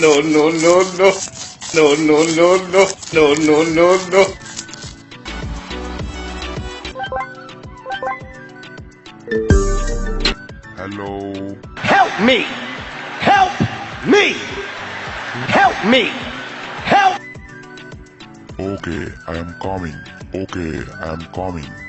No, no, no, no. No, no, no, no. No, no, no, no. Hello. Help me! Help me! Help me! Help! Okay, I am coming. Okay, I am coming.